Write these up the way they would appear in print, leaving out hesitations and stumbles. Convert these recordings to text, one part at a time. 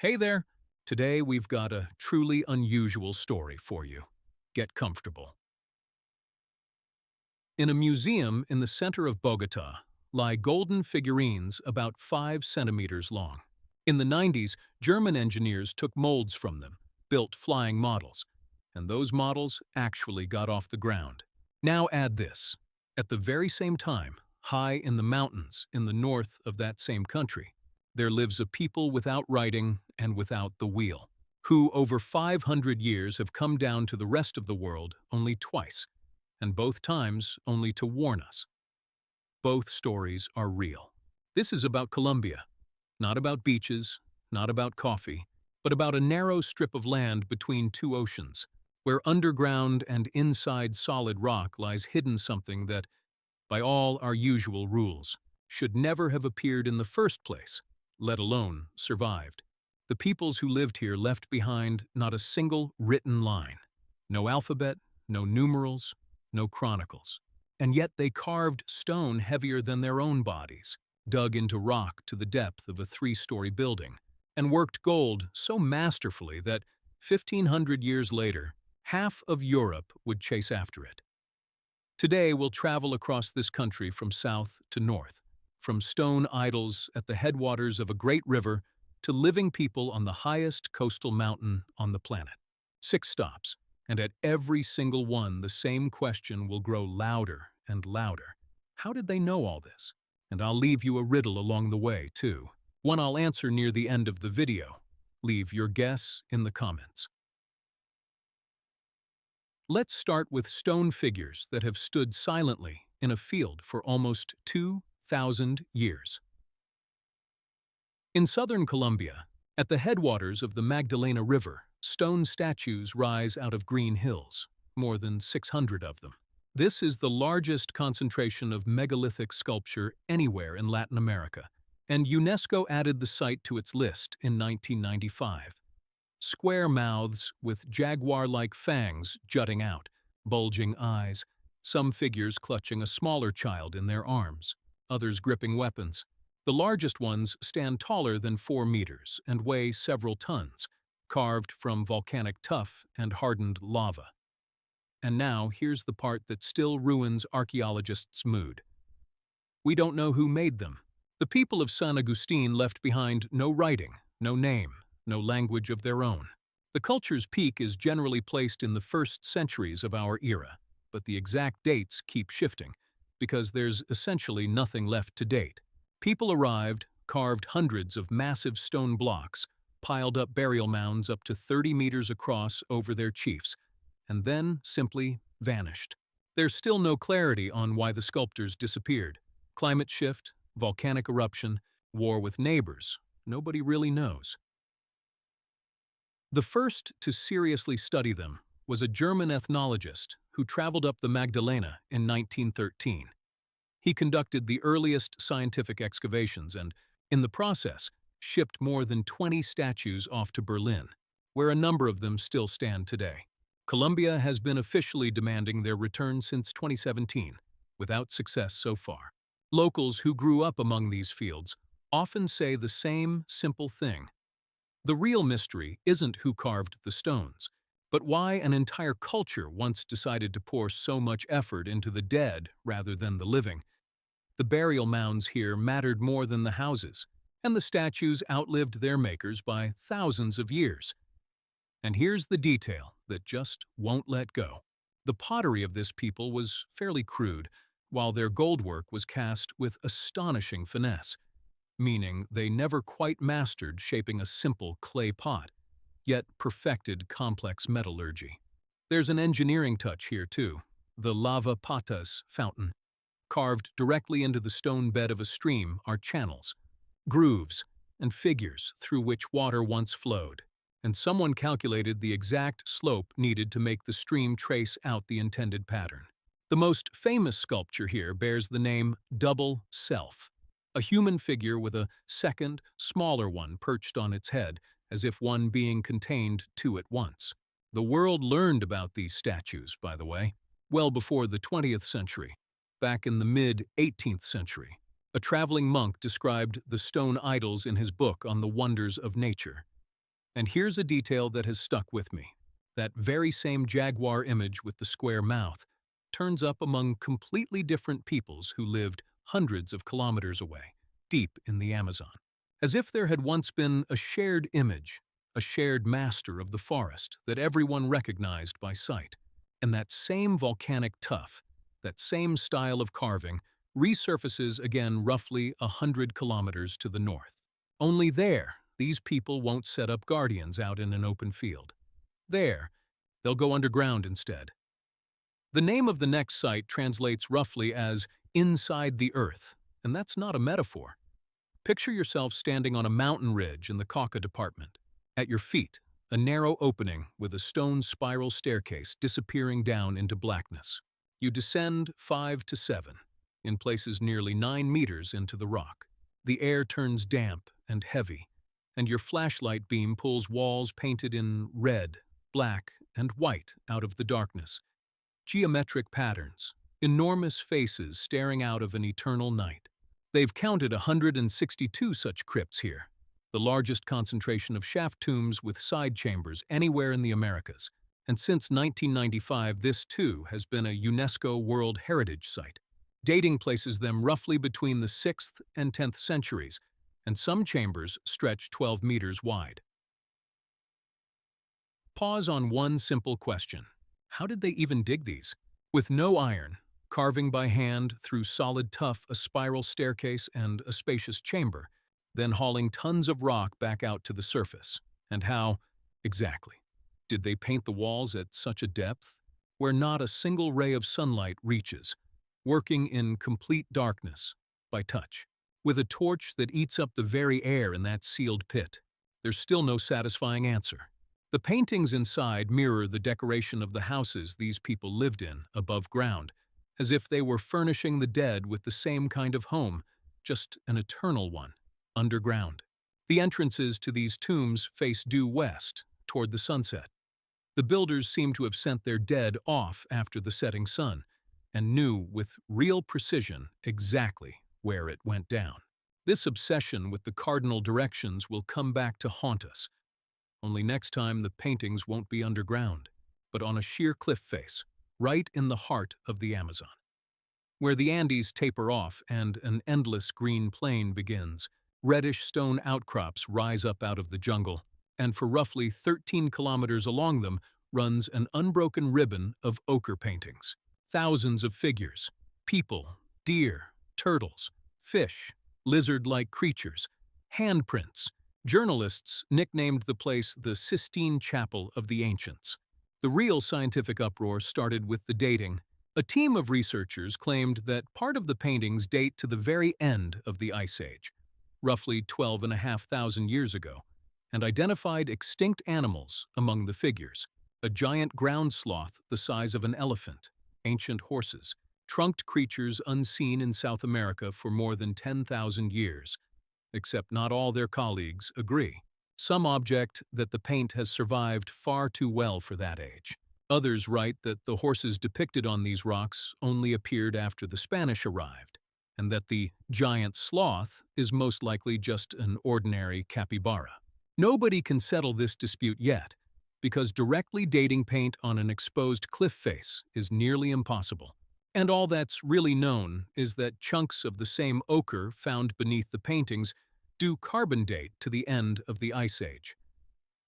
Hey there! Today we've got a truly unusual story for you. Get comfortable. In a museum in the center of Bogota lie golden figurines about 5 centimeters long. In the 90s, German engineers took molds from them, built flying models, and those models actually got off the ground. Now add this. At the very same time, high in the mountains in the north of that same country, there lives a people without writing and without the wheel, who over 500 years have come down to the rest of the world only twice, and both times only to warn us. Both stories are real. This is about Colombia, not about beaches, not about coffee, but about a narrow strip of land between two oceans, where underground and inside solid rock lies hidden something that, by all our usual rules, should never have appeared in the first place, let alone survived. The peoples who lived here left behind not a single written line. No alphabet, no numerals, no chronicles. And yet they carved stone heavier than their own bodies, dug into rock to the depth of a 3-story building, and worked gold so masterfully that 1,500 years later, half of Europe would chase after it. Today we'll travel across this country from south to north, from stone idols at the headwaters of a great river to living people on the highest coastal mountain on the planet. 6 stops, and at every single one the same question will grow louder and louder. How did they know all this? And I'll leave you a riddle along the way, too. One I'll answer near the end of the video. Leave your guess in the comments. Let's start with stone figures that have stood silently in a field for almost 2,000 years. In southern Colombia, at the headwaters of the Magdalena River, stone statues rise out of green hills, more than 600 of them. This is the largest concentration of megalithic sculpture anywhere in Latin America, and UNESCO added the site to its list in 1995. Square mouths with jaguar-like fangs jutting out, bulging eyes, some figures clutching a smaller child in their arms, others gripping weapons. The largest ones stand taller than 4 meters and weigh several tons, carved from volcanic tuff and hardened lava. And now here's the part that still ruins archaeologists' mood. We don't know who made them. The people of San Agustin left behind no writing, no name, no language of their own. The culture's peak is generally placed in the first centuries of our era, but the exact dates keep shifting, because there's essentially nothing left to date. People arrived, carved hundreds of massive stone blocks, piled up burial mounds up to 30 meters across over their chiefs, and then simply vanished. There's still no clarity on why the sculptors disappeared. Climate shift, volcanic eruption, war with neighbors, nobody really knows. The first to seriously study them was a German ethnologist who traveled up the Magdalena in 1913. He conducted the earliest scientific excavations and, in the process, shipped more than 20 statues off to Berlin, where a number of them still stand today. Colombia has been officially demanding their return since 2017, without success so far. Locals who grew up among these fields often say the same simple thing. The real mystery isn't who carved the stones, but why an entire culture once decided to pour so much effort into the dead rather than the living. The burial mounds here mattered more than the houses, and the statues outlived their makers by thousands of years. And here's the detail that just won't let go. The pottery of this people was fairly crude, while their goldwork was cast with astonishing finesse, meaning they never quite mastered shaping a simple clay pot, yet perfected complex metallurgy. There's an engineering touch here too, the lava patas fountain. Carved directly into the stone bed of a stream are channels, grooves, and figures through which water once flowed, and someone calculated the exact slope needed to make the stream trace out the intended pattern. The most famous sculpture here bears the name Double Self, a human figure with a second, smaller one perched on its head, as if one being contained two at once. The world learned about these statues, by the way, well before the 20th century. Back in the mid-18th century, a traveling monk described the stone idols in his book on the wonders of nature. And here's a detail that has stuck with me. That very same jaguar image with the square mouth turns up among completely different peoples who lived hundreds of kilometers away, deep in the Amazon. As if there had once been a shared image, a shared master of the forest that everyone recognized by sight. And that same volcanic tuff, that same style of carving, resurfaces again roughly 100 kilometers to the north. Only there, these people won't set up guardians out in an open field. There, they'll go underground instead. The name of the next site translates roughly as inside the earth, and that's not a metaphor. Picture yourself standing on a mountain ridge in the Cauca department. At your feet, a narrow opening with a stone spiral staircase disappearing down into blackness. You descend 5 to 7, in places nearly 9 meters into the rock. The air turns damp and heavy, and your flashlight beam pulls walls painted in red, black, and white out of the darkness. Geometric patterns, enormous faces staring out of an eternal night. They've counted 162 such crypts here, the largest concentration of shaft tombs with side chambers anywhere in the Americas. And since 1995, this too has been a UNESCO World Heritage Site. Dating places them roughly between the 6th and 10th centuries, and some chambers stretch 12 meters wide. Pause on one simple question. How did they even dig these? With no iron, carving by hand through solid tuff, a spiral staircase, and a spacious chamber, then hauling tons of rock back out to the surface. And how, exactly, did they paint the walls at such a depth, where not a single ray of sunlight reaches, working in complete darkness, by touch? With a torch that eats up the very air in that sealed pit, there's still no satisfying answer. The paintings inside mirror the decoration of the houses these people lived in above ground, as if they were furnishing the dead with the same kind of home, just an eternal one, underground. The entrances to these tombs face due west, toward the sunset. The builders seem to have sent their dead off after the setting sun, and knew with real precision exactly where it went down. This obsession with the cardinal directions will come back to haunt us. Only next time the paintings won't be underground, but on a sheer cliff face, right in the heart of the Amazon. Where the Andes taper off and an endless green plain begins, reddish stone outcrops rise up out of the jungle, and for roughly 13 kilometers along them runs an unbroken ribbon of ochre paintings. Thousands of figures, people, deer, turtles, fish, lizard-like creatures, handprints. Journalists nicknamed the place the Sistine Chapel of the Ancients. The real scientific uproar started with the dating. A team of researchers claimed that part of the paintings date to the very end of the Ice Age, roughly 12,500 years ago, and identified extinct animals among the figures. A giant ground sloth the size of an elephant, ancient horses, trunked creatures unseen in South America for more than 10,000 years. Except not all their colleagues agree. Some object that the paint has survived far too well for that age. Others write that the horses depicted on these rocks only appeared after the Spanish arrived, and that the giant sloth is most likely just an ordinary capybara. Nobody can settle this dispute yet, because directly dating paint on an exposed cliff face is nearly impossible. And all that's really known is that chunks of the same ochre found beneath the paintings do carbon date to the end of the Ice Age.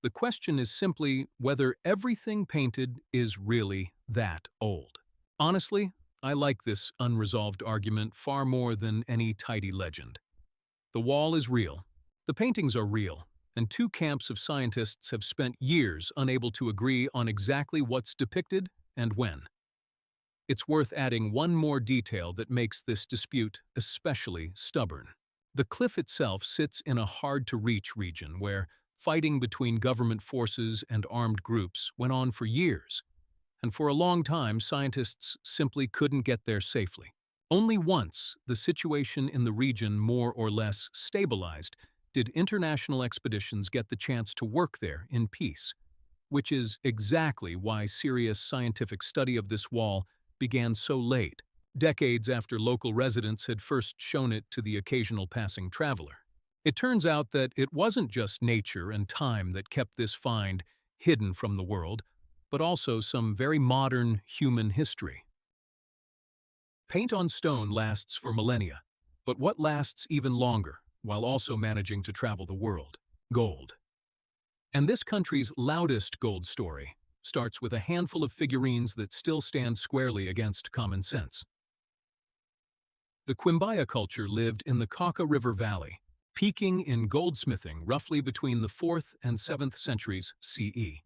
The question is simply whether everything painted is really that old. Honestly, I like this unresolved argument far more than any tidy legend. The wall is real, the paintings are real, and two camps of scientists have spent years unable to agree on exactly what's depicted and when. It's worth adding one more detail that makes this dispute especially stubborn. The cliff itself sits in a hard-to-reach region where fighting between government forces and armed groups went on for years, and for a long time scientists simply couldn't get there safely. Only once the situation in the region more or less stabilized did international expeditions get the chance to work there in peace, which is exactly why serious scientific study of this wall began so late, decades after local residents had first shown it to the occasional passing traveler. It turns out that it wasn't just nature and time that kept this find hidden from the world, but also some very modern human history. Paint on stone lasts for millennia, but what lasts even longer, while also managing to travel the world? Gold. And this country's loudest gold story starts with a handful of figurines that still stand squarely against common sense. The Quimbaya culture lived in the Cauca River Valley, peaking in goldsmithing roughly between the 4th and 7th centuries CE.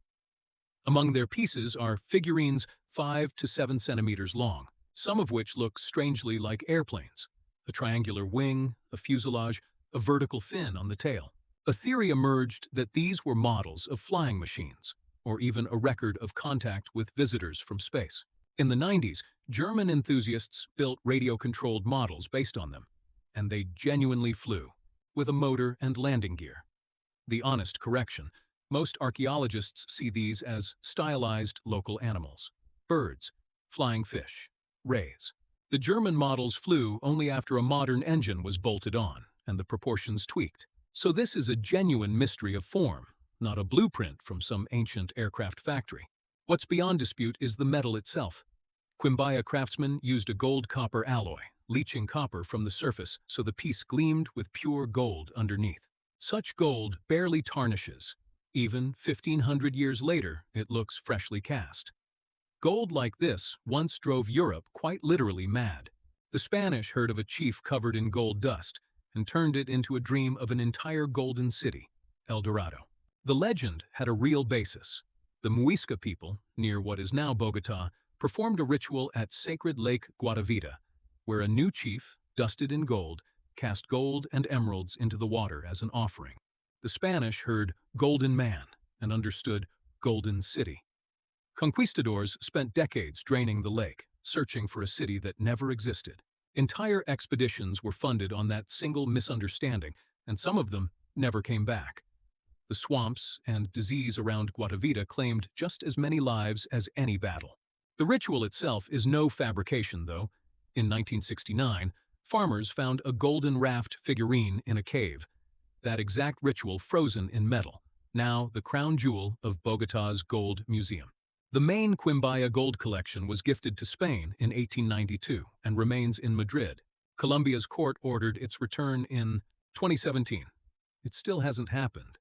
Among their pieces are figurines 5 to 7 centimeters long, some of which look strangely like airplanes: a triangular wing, a fuselage, a vertical fin on the tail. A theory emerged that these were models of flying machines, or even a record of contact with visitors from space. In the 90s, German enthusiasts built radio-controlled models based on them, and they genuinely flew, with a motor and landing gear. The honest correction: most archaeologists see these as stylized local animals: birds, flying fish, rays. The German models flew only after a modern engine was bolted on and the proportions tweaked. So this is a genuine mystery of form, not a blueprint from some ancient aircraft factory. What's beyond dispute is the metal itself. Quimbaya craftsmen used a gold-copper alloy, leaching copper from the surface so the piece gleamed with pure gold underneath. Such gold barely tarnishes. Even 1,500 years later, it looks freshly cast. Gold like this once drove Europe quite literally mad. The Spanish heard of a chief covered in gold dust and turned it into a dream of an entire golden city, El Dorado. The legend had a real basis. The Muisca people, near what is now Bogotá, performed a ritual at sacred Lake Guatavita, where a new chief, dusted in gold, cast gold and emeralds into the water as an offering. The Spanish heard Golden Man and understood Golden City. Conquistadors spent decades draining the lake, searching for a city that never existed. Entire expeditions were funded on that single misunderstanding, and some of them never came back. The swamps and disease around Guatavita claimed just as many lives as any battle. The ritual itself is no fabrication, though. In 1969, farmers found a golden raft figurine in a cave, that exact ritual frozen in metal, now the crown jewel of Bogotá's Gold Museum. The main Quimbaya gold collection was gifted to Spain in 1892 and remains in Madrid. Colombia's court ordered its return in 2017. It still hasn't happened.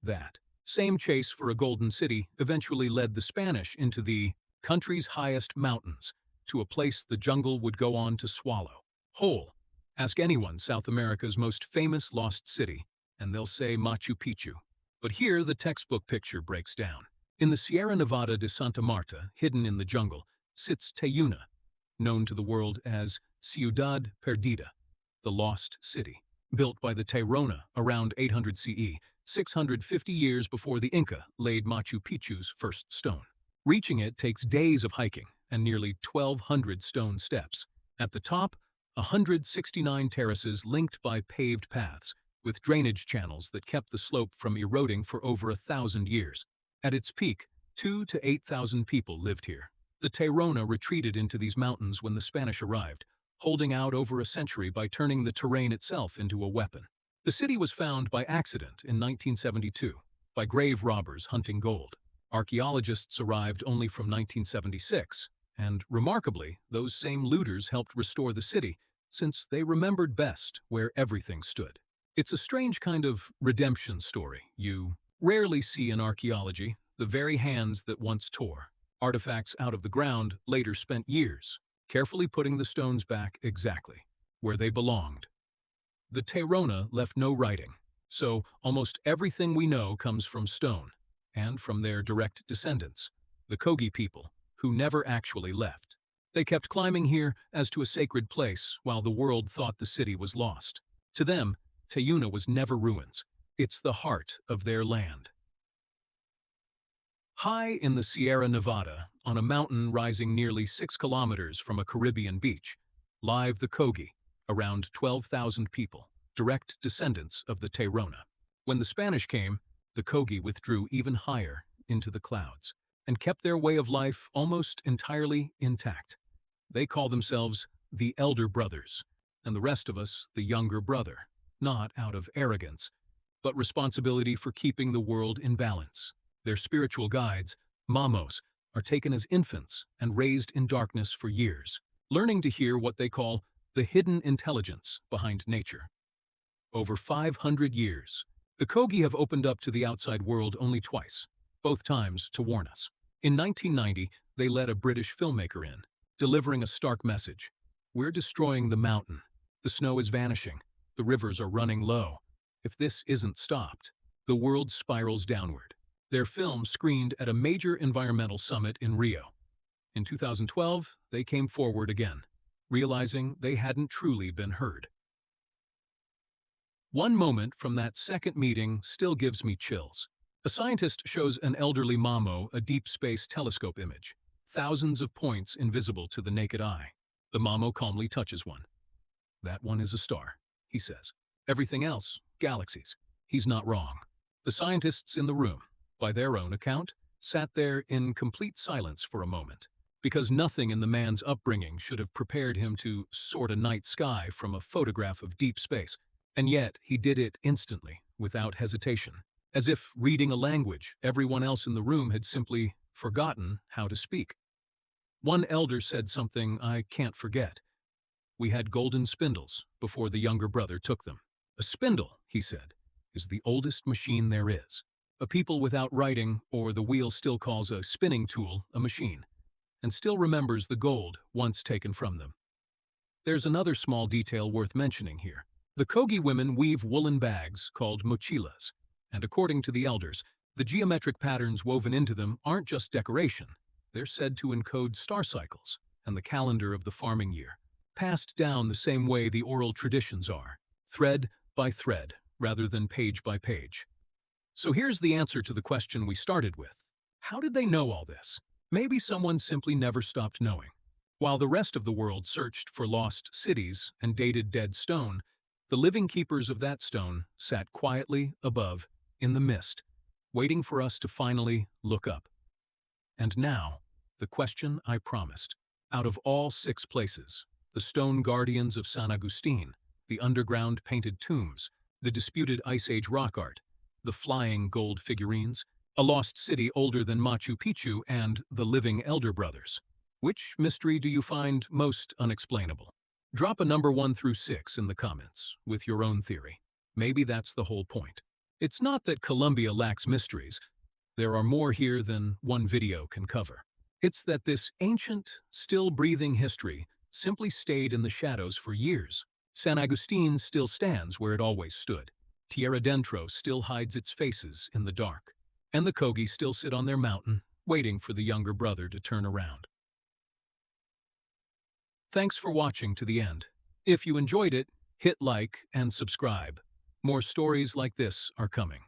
That same chase for a golden city eventually led the Spanish into the country's highest mountains, to a place the jungle would go on to swallow whole. Ask anyone South America's most famous lost city, and they'll say Machu Picchu. But here the textbook picture breaks down. In the Sierra Nevada de Santa Marta, hidden in the jungle, sits Tayuna, known to the world as Ciudad Perdida, the lost city. Built by the Tairona around 800 CE, 650 years before the Inca laid Machu Picchu's first stone. Reaching it takes days of hiking and nearly 1,200 stone steps. At the top, 169 terraces linked by paved paths, with drainage channels that kept the slope from eroding for over 1,000 years. At its peak, 2,000 to 8,000 people lived here. The Tairona retreated into these mountains when the Spanish arrived, holding out over a century by turning the terrain itself into a weapon. The city was found by accident in 1972, by grave robbers hunting gold. Archaeologists arrived only from 1976, and remarkably, those same looters helped restore the city, since they remembered best where everything stood. It's a strange kind of redemption story you rarely see in archaeology. The very hands that once tore artifacts out of the ground later spent years carefully putting the stones back exactly where they belonged. The Tairona left no writing, so almost everything we know comes from stone, and from their direct descendants, the Kogi people, who never actually left. They kept climbing here as to a sacred place while the world thought the city was lost. To them, Tayuna was never ruins. It's the heart of their land. High in the Sierra Nevada, on a mountain rising nearly 6 kilometers from a Caribbean beach, live the Kogi, around 12,000 people, direct descendants of the Tairona. When the Spanish came, the Kogi withdrew even higher into the clouds and kept their way of life almost entirely intact. They call themselves the Elder Brothers, and the rest of us the Younger Brother. not out of arrogance, but responsibility for keeping the world in balance. Their spiritual guides, mamos, are taken as infants and raised in darkness for years, learning to hear what they call the hidden intelligence behind nature. Over 500 years, the Kogi have opened up to the outside world only twice, both times to warn us. In 1990, they let a British filmmaker in, delivering a stark message. We're destroying the mountain. The snow is vanishing. The rivers are running low. If this isn't stopped, the world spirals downward. Their film screened at a major environmental summit in Rio. In 2012, they came forward again, realizing they hadn't truly been heard. One moment from that second meeting still gives me chills. A scientist shows an elderly mamo a deep space telescope image, thousands of points invisible to the naked eye. The mamo calmly touches one. That one is a star, he says. Everything else, galaxies. He's not wrong. The scientists in the room, by their own account, sat there in complete silence for a moment, because nothing in the man's upbringing should have prepared him to sort a night sky from a photograph of deep space. And yet he did it instantly, without hesitation, as if reading a language everyone else in the room had simply forgotten how to speak. One elder said something I can't forget. We had golden spindles before the younger brother took them. A spindle, he said, is the oldest machine there is. A people without writing, or the wheel still calls a spinning tool a machine, and still remembers the gold once taken from them. There's another small detail worth mentioning here. The Kogi women weave woolen bags called mochilas, and according to the elders, the geometric patterns woven into them aren't just decoration. They're said to encode star cycles and the calendar of the farming year, passed down the same way the oral traditions are, thread by thread, rather than page by page. So here's the answer to the question we started with. How did they know all this? Maybe someone simply never stopped knowing. While the rest of the world searched for lost cities and dated dead stone, the living keepers of that stone sat quietly above, in the mist, waiting for us to finally look up. And now, the question I promised. Out of all 6 places, the stone guardians of San Agustin, the underground painted tombs, the disputed Ice Age rock art, the flying gold figurines, a lost city older than Machu Picchu, and the living Elder Brothers, which mystery do you find most unexplainable? Drop a number 1 through 6 in the comments with your own theory. Maybe that's the whole point. It's not that Colombia lacks mysteries. There are more here than one video can cover. It's that this ancient, still-breathing history simply stayed in the shadows for years. San Agustin still stands where it always stood. Tierra Dentro still hides its faces in the dark. And the Kogi still sit on their mountain, waiting for the younger brother to turn around. Thanks for watching to the end. If you enjoyed it, hit like and subscribe. More stories like this are coming.